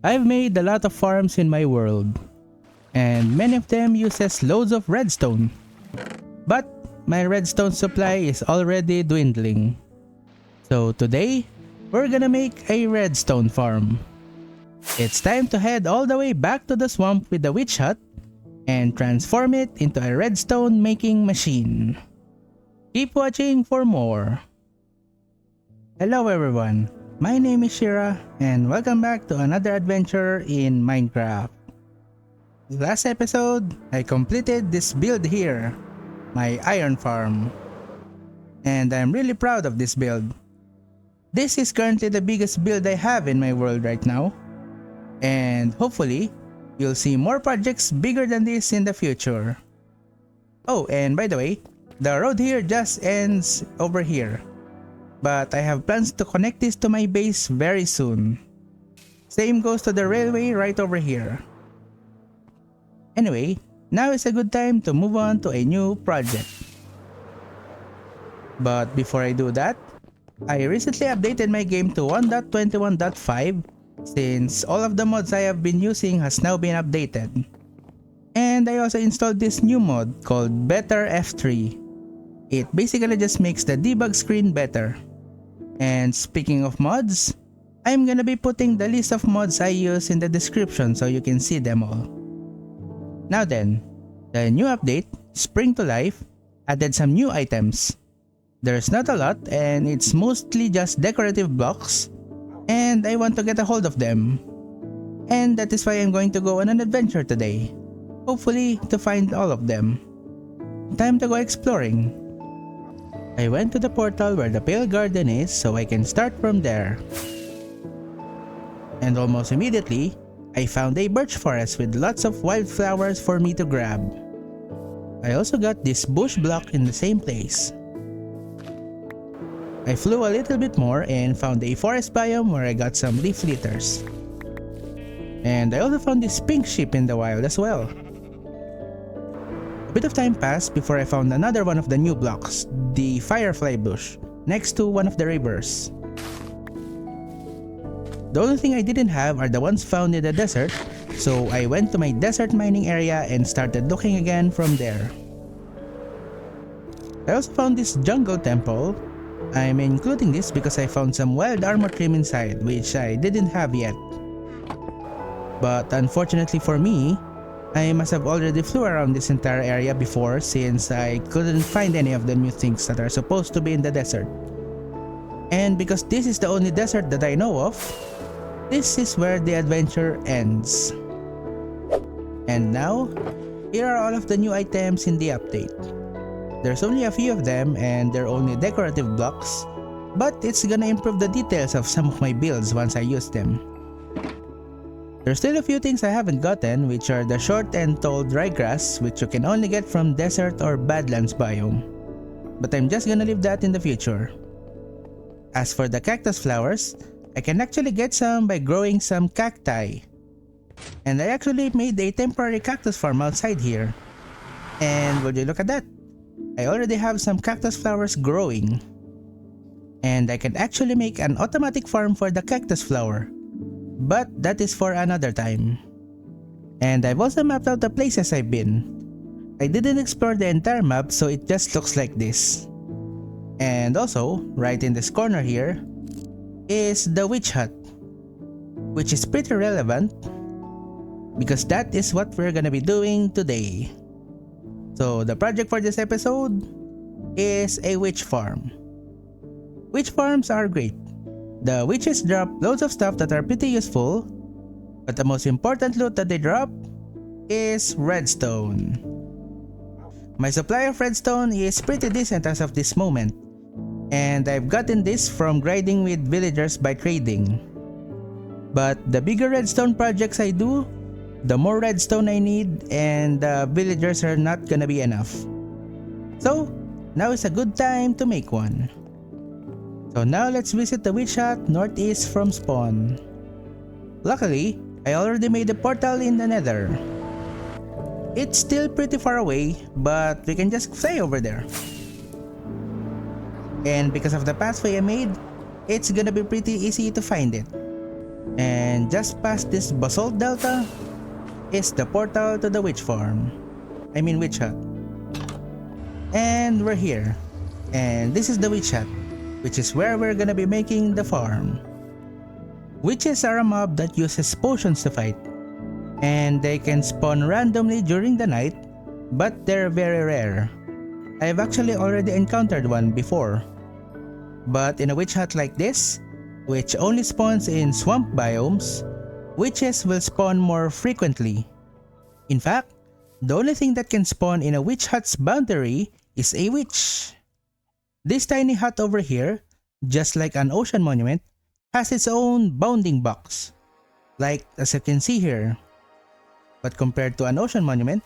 I've made a lot of farms in my world, and many of them uses loads of redstone. But my redstone supply is already dwindling. So today, we're gonna make a redstone farm. It's time to head all the way back to the swamp with the witch hut and transform it into a redstone making machine. Keep watching for more. Hello everyone, my name is Shira and welcome back to another adventure in Minecraft. Last episode, I completed this build here, my iron farm. And I'm really proud of this build. This is currently the biggest build I have in my world right now. And hopefully, you'll see more projects bigger than this in the future. Oh, and by the way, the road here just ends over here. But I have plans to connect this to my base very soon. Same goes to the railway right over here. Anyway, now is a good time to move on to a new project. But before I do that, I recently updated my game to 1.21.5 since all of the mods I have been using has now been updated. And I also installed this new mod called Better F3. It basically just makes the debug screen better. And speaking of mods, I'm gonna be putting the list of mods I use in the description so you can see them all. Now then, the new update, Spring to Life, added some new items. There's not a lot and it's mostly just decorative blocks, and I want to get a hold of them. And that is why I'm going to go on an adventure today, hopefully to find all of them. Time to go exploring. I went to the portal where the Pale Garden is so I can start from there. And almost immediately, I found a birch forest with lots of wildflowers for me to grab. I also got this bush block in the same place. I flew a little bit more and found a forest biome where I got some leaf litters. And I also found this pink sheep in the wild as well. A bit of time passed before I found another one of the new blocks, the firefly bush, next to one of the rivers. The only thing I didn't have are the ones found in the desert, so I went to my desert mining area and started looking again from there. I also found this jungle temple. I'm including this because I found some wild armor trim inside, which I didn't have yet. But unfortunately for me, I must have already flew around this entire area before since I couldn't find any of the new things that are supposed to be in the desert. And because this is the only desert that I know of, this is where the adventure ends. And now, here are all of the new items in the update. There's only a few of them and they're only decorative blocks, but it's gonna improve the details of some of my builds once I use them. There's still a few things I haven't gotten, which are the short and tall dry grass, which you can only get from desert or badlands biome. But I'm just gonna leave that in the future. As for the cactus flowers, I can actually get some by growing some cacti. And I actually made a temporary cactus farm outside here. And would you look at that? I already have some cactus flowers growing. And I can actually make an automatic farm for the cactus flower. But that is for another time. And I've also mapped out the places I've been. I didn't explore the entire map, so it just looks like this. And also, right in this corner here, is the witch hut, which is pretty relevant because that is what we're gonna be doing today. So the project for this episode is a witch farm. Witch farms are great. The witches drop loads of stuff that are pretty useful, but the most important loot that they drop is redstone. My supply of redstone is pretty decent as of this moment, and I've gotten this from grinding with villagers by trading. But the bigger redstone projects I do, the more redstone I need, and the villagers are not gonna be enough. So now is a good time to make one. So now let's visit the witch hut northeast from spawn. Luckily, I already made a portal in the nether. It's still pretty far away, but we can just fly over there. And because of the pathway I made, it's gonna be pretty easy to find it. And just past this basalt delta is the portal to the witch farm. I mean witch hut. And we're here. And this is the witch hut, which is where we're gonna be making the farm. Witches are a mob that uses potions to fight. And they can spawn randomly during the night, but they're very rare. I've actually already encountered one before. But in a witch hut like this, which only spawns in swamp biomes, witches will spawn more frequently. In fact, the only thing that can spawn in a witch hut's boundary is a witch. This tiny hut over here, just like an ocean monument, has its own bounding box, like as you can see here. But compared to an ocean monument,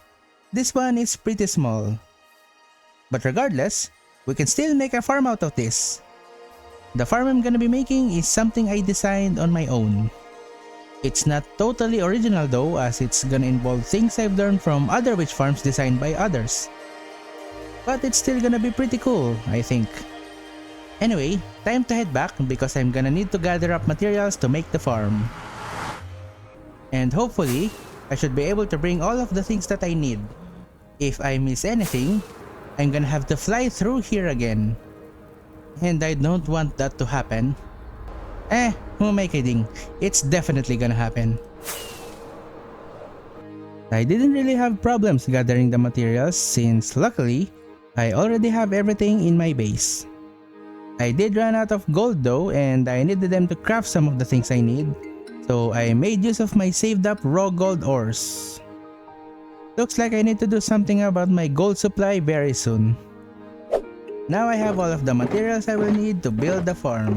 this one is pretty small. But regardless, we can still make a farm out of this. The farm I'm gonna be making is something I designed on my own. It's not totally original though, as it's gonna involve things I've learned from other witch farms designed by others. But it's still gonna be pretty cool, I think. Anyway, time to head back because I'm gonna need to gather up materials to make the farm. And hopefully, I should be able to bring all of the things that I need. If I miss anything, I'm gonna have to fly through here again. And I don't want that to happen. Who am I kidding? It's definitely gonna happen. I didn't really have problems gathering the materials since luckily, I already have everything in my base. I did run out of gold though, and I needed them to craft some of the things I need, so I made use of my saved up raw gold ores. Looks like I need to do something about my gold supply very soon. Now I have all of the materials I will need to build the farm.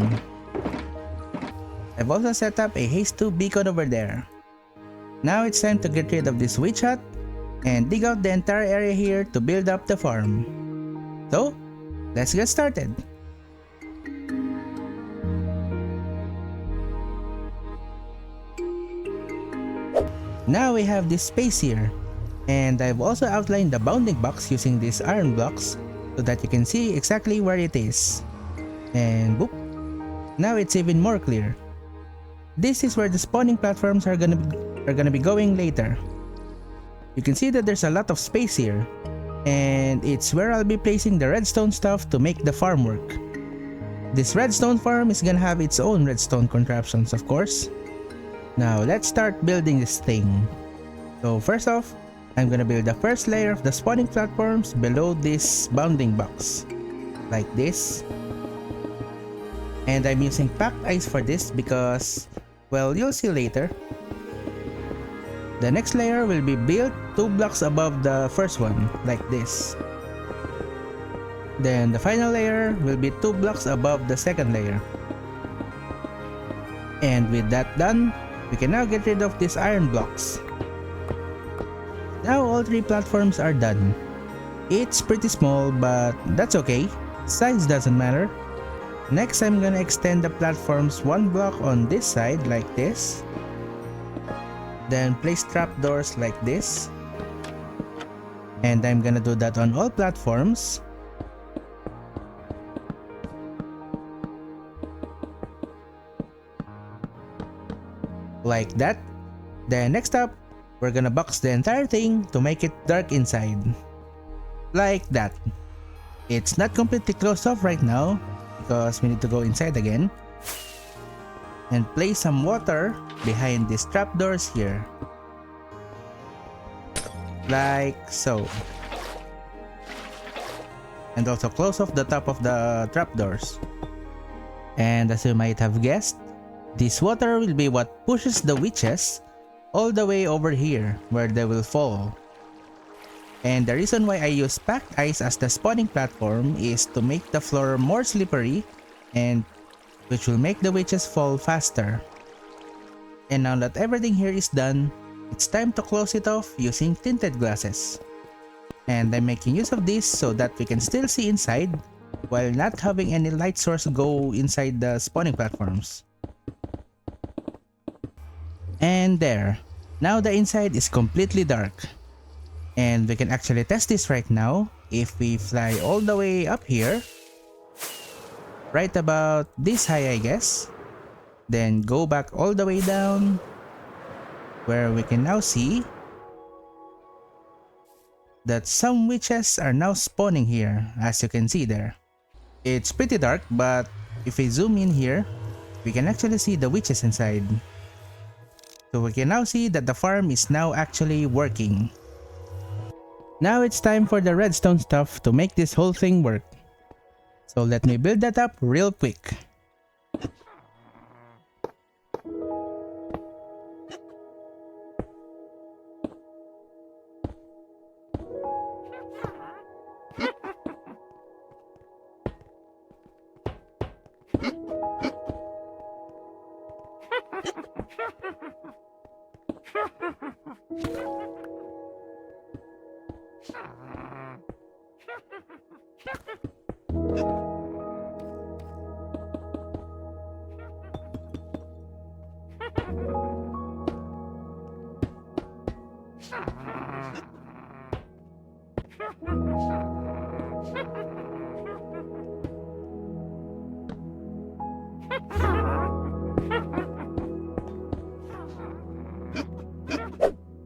I've also set up a haste 2 beacon over there. Now it's time to get rid of this witch hut and dig out the entire area here to build up the farm. So, let's get started. Now we have this space here, and I've also outlined the bounding box using these iron blocks so that you can see exactly where it is. And boop, now it's even more clear. This is where the spawning platforms are gonna be going later. You can see that there's a lot of space here, and it's where I'll be placing the redstone stuff to make the farm work. This redstone farm is gonna have its own redstone contraptions, of course. Now let's start building this thing. So first off, I'm gonna build the first layer of the spawning platforms below this bounding box, like this. And I'm using packed ice for this because, well, you'll see later. The next layer will be built 2 blocks above the first one, like this. Then the final layer will be 2 blocks above the second layer. And with that done, we can now get rid of these iron blocks. Now all 3 platforms are done. It's pretty small, but that's okay. Size doesn't matter. Next, I'm gonna extend the platforms 1 block on this side like this. Then place trapdoors like this. And I'm gonna do that on all platforms. Like that. Then next up, we're gonna box the entire thing to make it dark inside. Like that. It's not completely closed off right now because we need to go inside again. And place some water behind these trapdoors here. Like so. And also close off the top of the trapdoors. And as you might have guessed, this water will be what pushes the witches all the way over here where they will fall. And the reason why I use packed ice as the spawning platform is to make the floor more slippery, and which will make the witches fall faster. And now that everything here is done, it's time to close it off using tinted glasses. And I'm making use of this so that we can still see inside while not having any light source go inside the spawning platforms. And there, now the inside is completely dark. And we can actually test this right now if we fly all the way up here. Right about this high, I guess. Then go back all the way down, where we can now see that some witches are now spawning here, as you can see there. It's pretty dark, but if we zoom in here, we can actually see the witches inside. So we can now see that the farm is now actually working. Now it's time for the redstone stuff to make this whole thing work. So let me build that up real quick.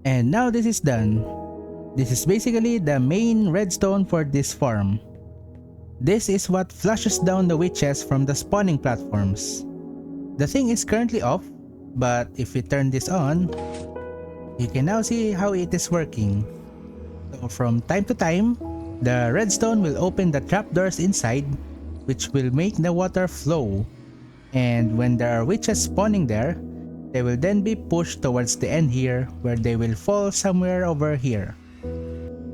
And now this is done. This is basically the main redstone for this farm. This is what flushes down the witches from the spawning platforms. The thing is currently off, but if we turn this on, you can now see how it is working. So from time to time, the redstone will open the trapdoors inside, which will make the water flow. And when there are witches spawning there, they will then be pushed towards the end here, where they will fall somewhere over here.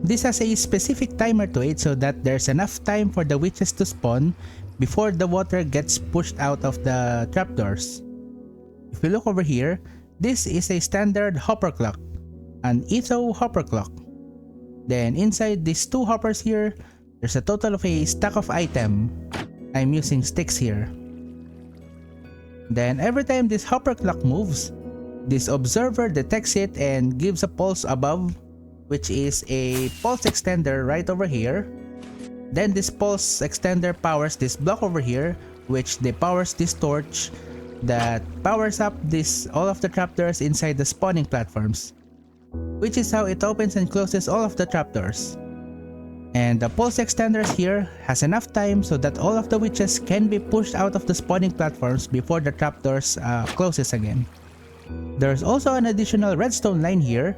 This has a specific timer to it so that there's enough time for the witches to spawn before the water gets pushed out of the trapdoors. If you look over here, this is a standard hopper clock, an etho hopper clock. Then inside these two hoppers here, there's a total of a stack of item. I'm using sticks here. Then every time this hopper clock moves, this observer detects it and gives a pulse above, which is a pulse extender right over here. Then this pulse extender powers this block over here, which powers this torch that powers up all of the trapdoors inside the spawning platforms, which is how it opens and closes all of the trapdoors. And the pulse extenders here has enough time so that all of the witches can be pushed out of the spawning platforms before the trapdoors closes again. There's also an additional redstone line here,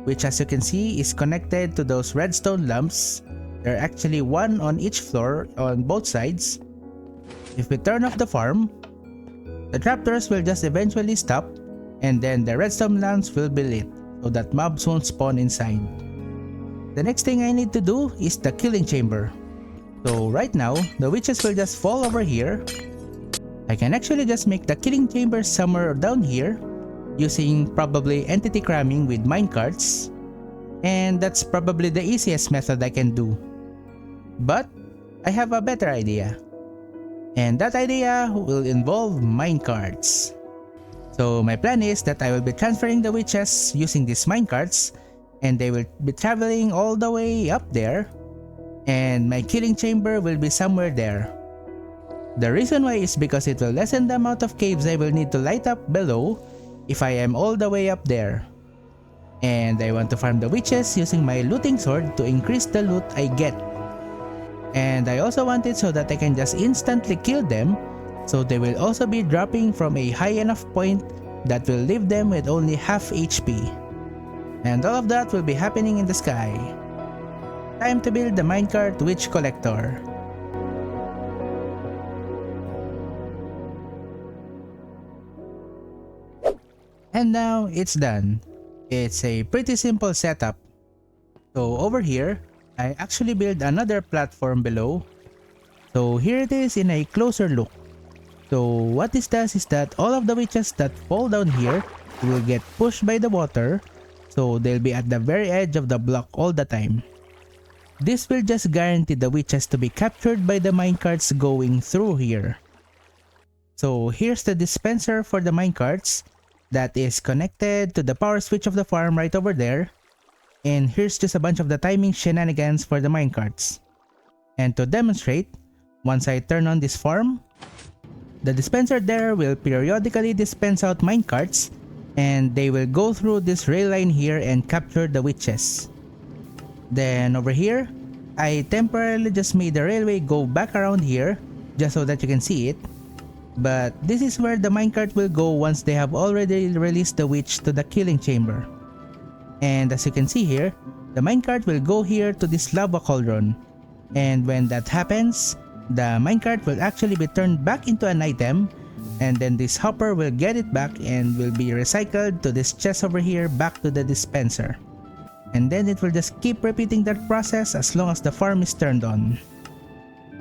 which as you can see is connected to those redstone lamps. There are actually one on each floor on both sides. If we turn off the farm, the trapdoors will just eventually stop, and then the redstone lamps will be lit so that mobs won't spawn inside. The next thing I need to do is the killing chamber. So right now, the witches will just fall over here. I can actually just make the killing chamber somewhere down here using probably entity cramming with minecarts, and that's probably the easiest method I can do. But I have a better idea, and that idea will involve minecarts. So my plan is that I will be transferring the witches using these minecarts, and they will be traveling all the way up there, and my killing chamber will be somewhere there. The reason why is because it will lessen the amount of caves I will need to light up below if I am all the way up there. And I want to farm the witches using my looting sword to increase the loot I get. And I also want it so that I can just instantly kill them, so they will also be dropping from a high enough point that will leave them with only half HP. And all of that will be happening in the sky. Time to build the minecart witch collector. And now it's done. It's a pretty simple setup. So over here, I actually built another platform below. So here it is in a closer look. So what this does is that all of the witches that fall down here will get pushed by the water, so they'll be at the very edge of the block all the time. This will just guarantee the witches to be captured by the minecarts going through here. So here's the dispenser for the minecarts that is connected to the power switch of the farm right over there. And here's just a bunch of the timing shenanigans for the minecarts. And to demonstrate, once I turn on this farm, The dispenser there will periodically dispense out minecarts, and they will go through this rail line here and capture the witches. Then over here, I temporarily just made the railway go back around here just so that you can see it. But this is where the minecart will go once they have already released the witch to the killing chamber. And as you can see here, the minecart will go here to this lava cauldron. And when that happens, the minecart will actually be turned back into an item, and then this hopper will get it back and will be recycled to this chest over here back to the dispenser. And then it will just keep repeating that process as long as the farm is turned on.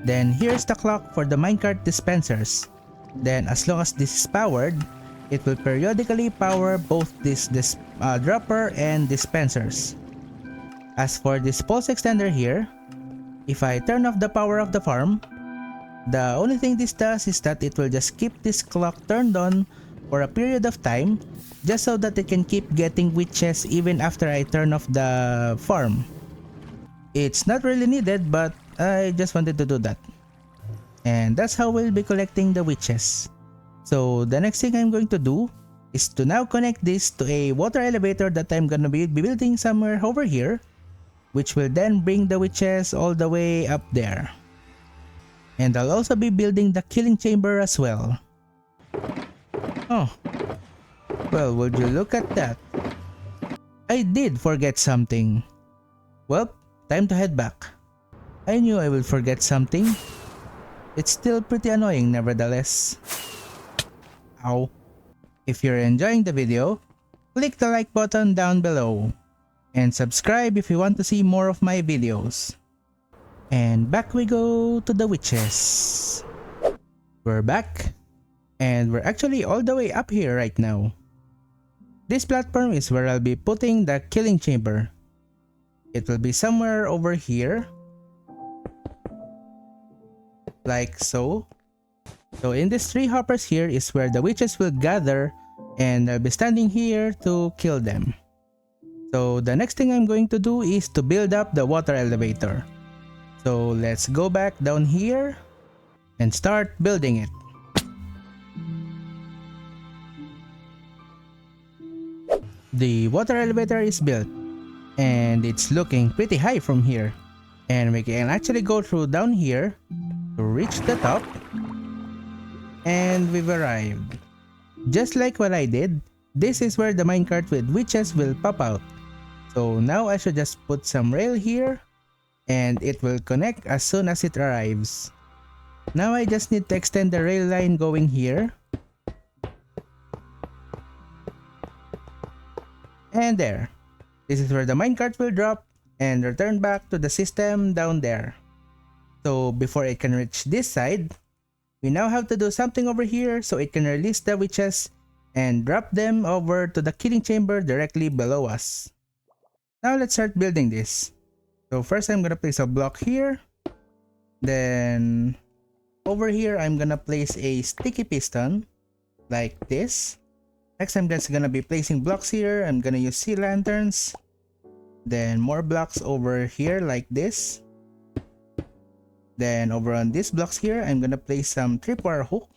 Then here's the clock for the minecart dispensers. Then as long as this is powered, it will periodically power both this dropper and dispensers. As for this pulse extender here, if I turn off the power of the farm, the only thing this does is that it will just keep this clock turned on for a period of time, just so that it can keep getting witches even after I turn off the farm. It's not really needed, but I just wanted to do that. And that's how we'll be collecting the witches. So the next thing I'm going to do is to now connect this to a water elevator that I'm gonna be building somewhere over here, which will then bring the witches all the way up there. And I'll also be building the killing chamber as well. Oh, well, would you look at that? I did forget something. Well, time to head back. I knew I will forget something. It's still pretty annoying nevertheless. Ow. If you're enjoying the video, click the like button down below. And subscribe if you want to see more of my videos. And back we go to the witches. We're back. And we're actually all the way up here right now. This platform is where I'll be putting the killing chamber. It will be somewhere over here. Like so. So in these three hoppers here is where the witches will gather, and I'll be standing here to kill them. So the next thing I'm going to do is to build up the water elevator. So let's go back down here and start building it. The water elevator is built, and it's looking pretty high from here. And we can actually go through down here to reach the top. And we've arrived. Just like what I did, this is where the minecart with witches will pop out. So now I should just put some rail here, and it will connect as soon as it arrives. Now I just need to extend the rail line going here. And there. This is where the minecart will drop and return back to the system down there. So before it can reach this side, we now have to do something over here so it can release the witches and drop them over to the killing chamber directly below us. Now let's start building this. So first I'm gonna place a block here. Then over here I'm gonna place a sticky piston like this. Next I'm just gonna be placing blocks here. I'm gonna use sea lanterns. Then more blocks over here like this. Then over on these blocks here, I'm gonna place some tripwire hook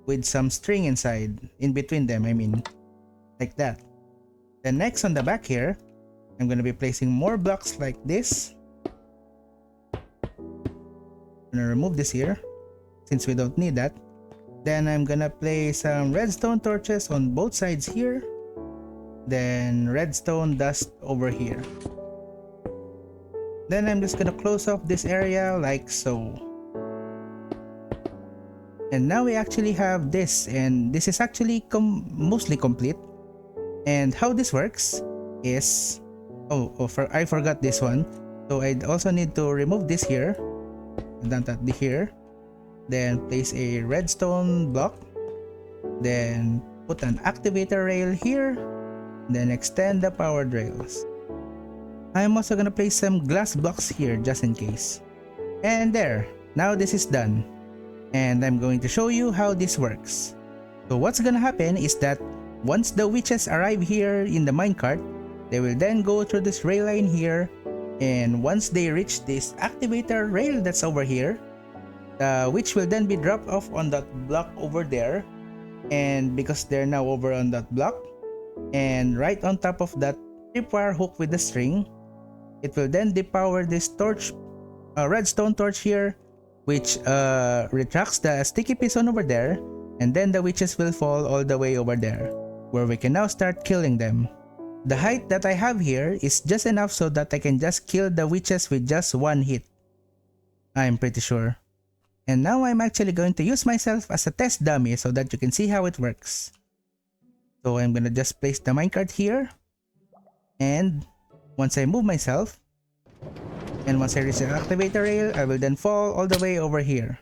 with some string inside, in between them, I mean, like that. Then next on the back here, I'm gonna be placing more blocks like this. I'm gonna remove this here, since we don't need that. Then I'm gonna place some redstone torches on both sides here. Then redstone dust over here. Then I'm just gonna close off this area like so. And now we actually have this, and this is actually mostly complete. And how this works is, I forgot this one. So I also need to remove this here, done that here. Then place a redstone block. Then put an activator rail here. Then extend the powered rails. I'm also gonna place some glass blocks here just in case. And there, now this is done. And I'm going to show you how this works. So what's gonna happen is that once the witches arrive here in the minecart, they will then go through this rail line here. And once they reach this activator rail that's over here, the witch will then be dropped off on that block over there, and because they're now over on that block and right on top of that tripwire hook with the string, it will then depower this torch, redstone torch here, which retracts the sticky piece on over there, and then the witches will fall all the way over there, where we can now start killing them. The height that I have here is just enough so that I can just kill the witches with just one hit, I'm pretty sure. And now I'm actually going to use myself as a test dummy so that you can see how it works. So I'm gonna just place the minecart here, and once I move myself, and once I reach the activator rail, I will then fall all the way over here.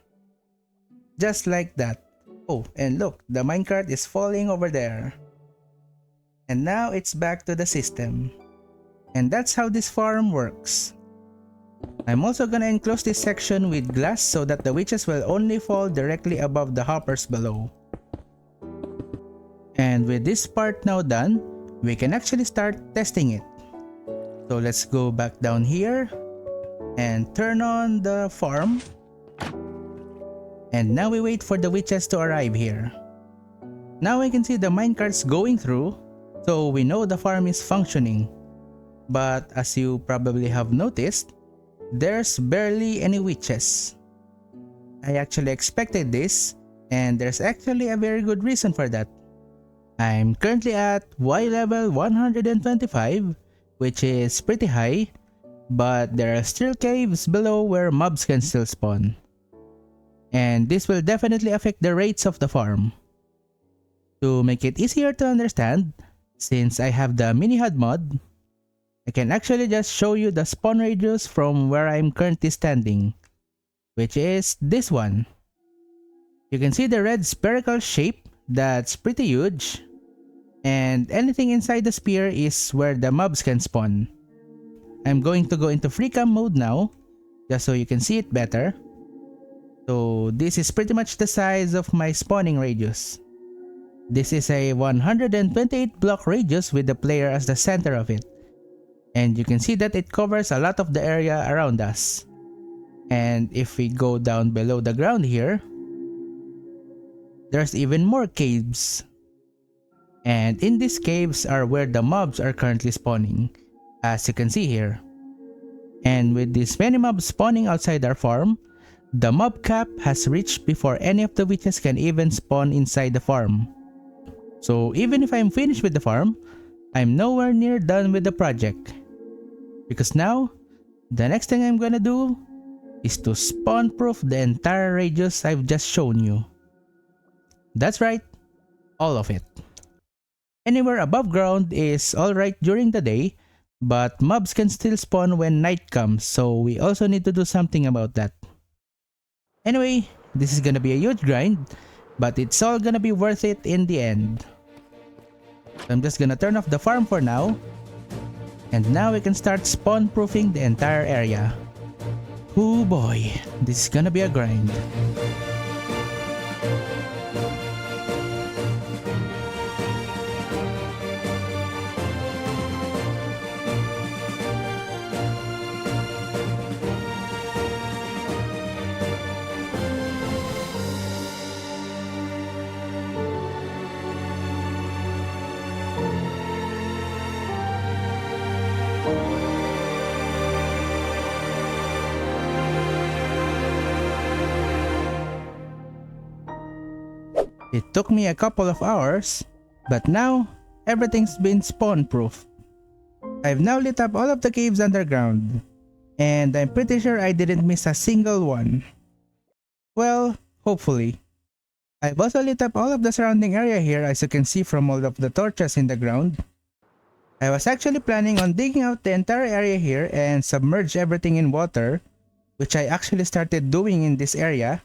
Just like that. Oh, and look, the minecart is falling over there. And now it's back to the system. And that's how this farm works. I'm also gonna enclose this section with glass so that the witches will only fall directly above the hoppers below. And with this part now done, we can actually start testing it. So let's go back down here and turn on the farm. And now we wait for the witches to arrive here. Now we can see the minecarts going through, so we know the farm is functioning. But as you probably have noticed, there's barely any witches. I actually expected this, and there's actually a very good reason for that. I'm currently at Y level 125, which is pretty high, but there are still caves below where mobs can still spawn. And this will definitely affect the rates of the farm. To make it easier to understand, since I have the MiniHUD mod, I can actually just show you the spawn radius from where I'm currently standing, which is this one. You can see the red spherical shape that's pretty huge, and anything inside the sphere is where the mobs can spawn. I'm going to go into free cam mode now, just so you can see it better. So this is pretty much the size of my spawning radius. This is a 128 block radius with the player as the center of it. And you can see that it covers a lot of the area around us. And if we go down below the ground here, there's even more caves. And in these caves are where the mobs are currently spawning, as you can see here. And with these many mobs spawning outside our farm, the mob cap has reached before any of the witches can even spawn inside the farm. So even if I'm finished with the farm, I'm nowhere near done with the project. Because now, the next thing I'm gonna do is to spawn proof the entire radius I've just shown you. That's right, all of it. Anywhere above ground is alright during the day, but mobs can still spawn when night comes, so we also need to do something about that. Anyway, this is gonna be a huge grind, but it's all gonna be worth it in the end. So I'm just gonna turn off the farm for now, and now we can start spawn proofing the entire area. Oh boy, this is gonna be a grind. It took me a couple of hours, but now everything's been spawn proof. I've now lit up all of the caves underground, and I'm pretty sure I didn't miss a single one. Well, hopefully. I've also lit up all of the surrounding area here, as you can see from all of the torches in the ground. I was actually planning on digging out the entire area here and submerge everything in water, which I actually started doing in this area.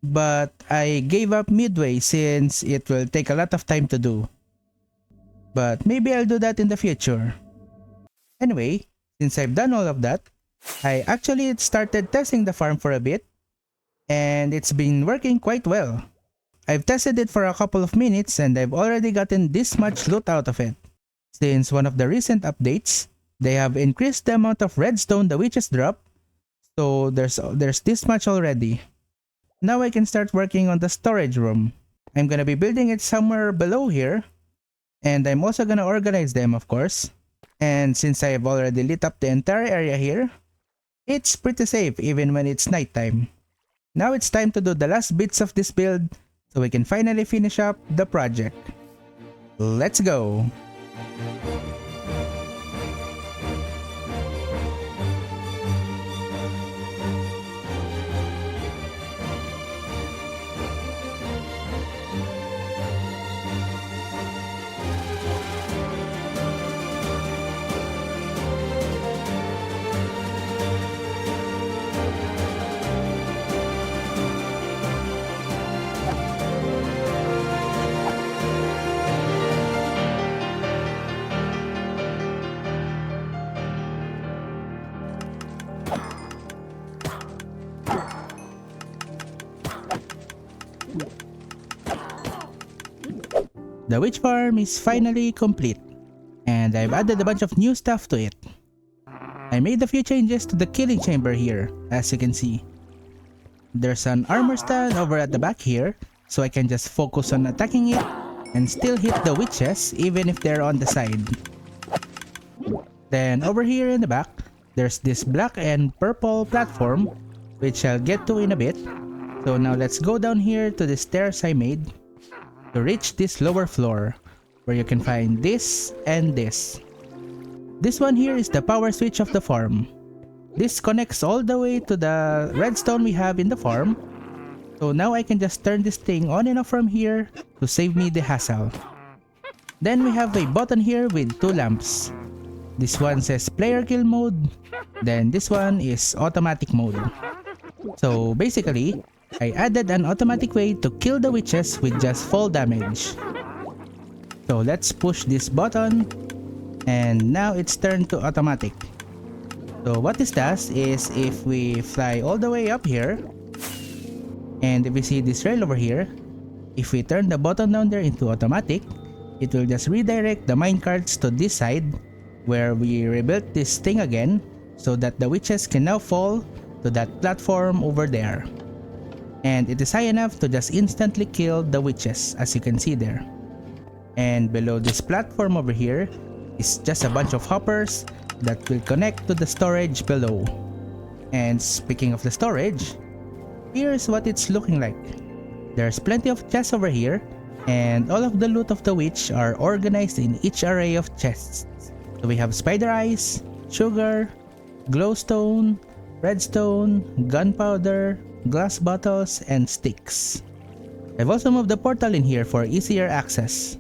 But I gave up midway since it will take a lot of time to do. But maybe I'll do that in the future. Anyway, since I've done all of that, I actually started testing the farm for a bit, and it's been working quite well. I've tested it for a couple of minutes and I've already gotten this much loot out of it. Since one of the recent updates, they have increased the amount of redstone the witches drop, so there's this much already. Now I can start working on the storage room. I'm gonna be building it somewhere below here. And I'm also gonna organize them, of course. And since I have already lit up the entire area here, it's pretty safe even when it's nighttime. Now it's time to do the last bits of this build so we can finally finish up the project. Let's go! The witch farm is finally complete, and I've added a bunch of new stuff to it. I made a few changes to the killing chamber here, as you can see. There's an armor stand over at the back here, so I can just focus on attacking it and still hit the witches even if they're on the side. Then over here in the back, there's this black and purple platform, which I'll get to in a bit. So now let's go down here to the stairs I made to reach this lower floor, where you can find this and this. This one here is the power switch of the farm. This connects all the way to the redstone we have in the farm. So now I can just turn this thing on and off from here to save me the hassle. Then we have a button here with two lamps. This one says player kill mode, then this one is automatic mode. So basically, I added an automatic way to kill the witches with just fall damage. So let's push this button, and now it's turned to automatic. So what this does is if we fly all the way up here, and if we see this rail over here, if we turn the button down there into automatic, it will just redirect the minecarts to this side where we rebuilt this thing again so that the witches can now fall to that platform over there. And it is high enough to just instantly kill the witches, as you can see there. And below this platform over here is just a bunch of hoppers that will connect to the storage below. And speaking of the storage, here's what it's looking like. There's plenty of chests over here, and all of the loot of the witch are organized in each array of chests. So we have spider eyes, sugar, glowstone, redstone, gunpowder, glass bottles, and sticks. I've also moved the portal in here for easier access.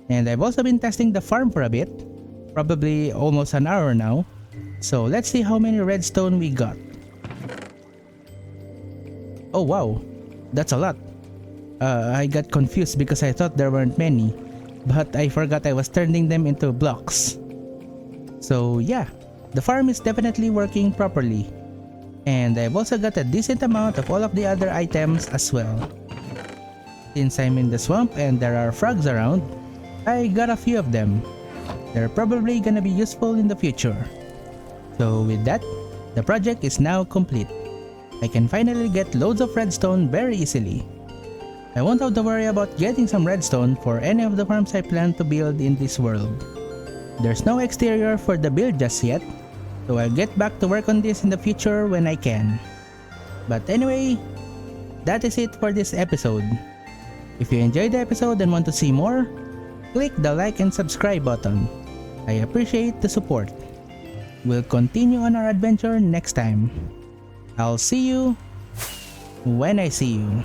And I've also been testing the farm for a bit, probably almost an hour now. So let's see how many redstone we got. Oh wow, that's a lot. I got confused because I thought there weren't many, but I forgot I was turning them into blocks. So yeah, the farm is definitely working properly. And I've also got a decent amount of all of the other items as well. Since I'm in the swamp and there are frogs around, I got a few of them. They're probably gonna be useful in the future. So with that, the project is now complete. I can finally get loads of redstone very easily. I won't have to worry about getting some redstone for any of the farms I plan to build in this world. There's no exterior for the build just yet, so I'll get back to work on this in the future when I can. But anyway, that is it for this episode. If you enjoyed the episode and want to see more, click the like and subscribe button. I appreciate the support. We'll continue on our adventure next time. I'll see you when I see you.